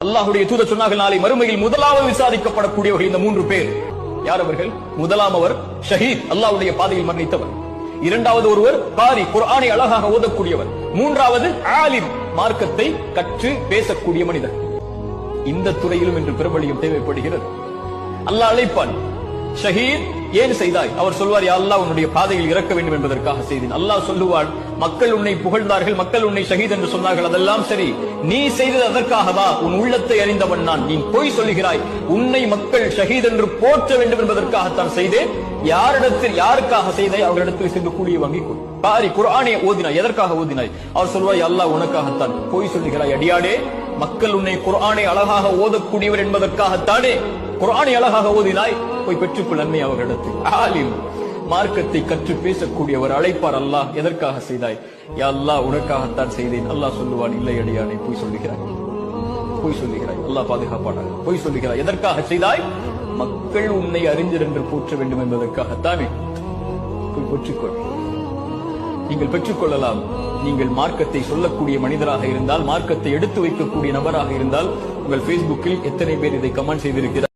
அல்லாஹ்வுடைய தூதர் சொன்னார்கள், நாளை மறுமையில் முதலாவது விசாரிக்கப்படக்கூடியவர்கள் இந்த 3 பேர். யார் அவர்கள்? முதலாம் அவர் ஷஹீத், அல்லாஹ்வுடைய பாதையில் மரணித்தவர். இரண்டாவது ஒருவர் காரி, குர்ஆனை அழகாக ஓதக்கூடியவர். மூன்றாவது ஆலிம், மார்க்கத்தை கற்று பேசக்கூடிய மனிதர். இந்த துறையிலும் இன்று பிரபலியம் தேவைப்படுகிறது. அல்லாஹ் அழைப்பான், ஷஹீத் ஏன் செய்தாய்? அவர் சொல்வார், யா அல்லாஹ், உன்னுடைய பாதையில் இறக்க வேண்டும் என்பதற்காக செய்தேன். அல்லாஹ் சொல்லுவான், மக்கள் உன்னை புகழ்ந்தார்கள், மக்கள் உன்னை ஷஹீத் என்று சொன்னார்கள், அதெல்லாம் சரி, நீ செய்தது அதற்காகவா? உன் உள்ளத்தை அறிந்தவன் நான். நீ பொய் சொல்லுகிறாய். உன்னை மக்கள் ஷஹீத் என்று போற்ற வேண்டும் என்பதற்காகத்தான் செய்தேன். யாரிடத்தில் யாருக்காக செய்தாய்? அவரிடத்தில் சென்று கூலிய வாங்கி கொள். பாரி, குர்ஆனை ஓதினாய், எதற்காக ஓதினாய்? அவர் சொல்வாய், அல்லாஹ் உனக்காகத்தான். பொய் சொல்லுகிறாய் அடியாடே, மக்கள் உன்னை குர்ஆனை அழகாக ஓதக்கூடியவர் என்பதற்காகத்தானே குர்ஆனை அழகாக ஓதினாய். போய் பெற்றுக்கொள் நன்மை அவர்களிடத்தில். ஆலிம், மார்க்கத்தை கற்று பேசக்கூடியவர் அழைப்பார், அல்லாஹ் எதற்காக செய்தாய்? யா அல்லாஹ், உனக்காகத்தான் செய்தேன். அல்லாஹ் சொல்லுவான், இல்லை அடியானே, பொய் சொல்லுகிறாய், பொய் சொல்லுகிறாய். அல்லாஹ் பாதுகாப்பானாக. பொய் சொல்லுகிறாய். எதற்காக செய்தாய்? மக்கள் உன்னை அறிஞர் என்று போற்ற வேண்டும் என்பதற்காகத்தானே. போய் பெற்றுக்கொள். நீங்கள் பெற்றுக்கொள்ளலாம். நீங்கள் மார்க்கத்தை சொல்லக்கூடிய மனிதராக இருந்தால், மார்க்கத்தை எடுத்து வைக்கக்கூடிய நபராக இருந்தால், உங்கள் பேஸ்புக்கில் எத்தனை பேர் இதை கமெண்ட் செய்திருக்கிறார்?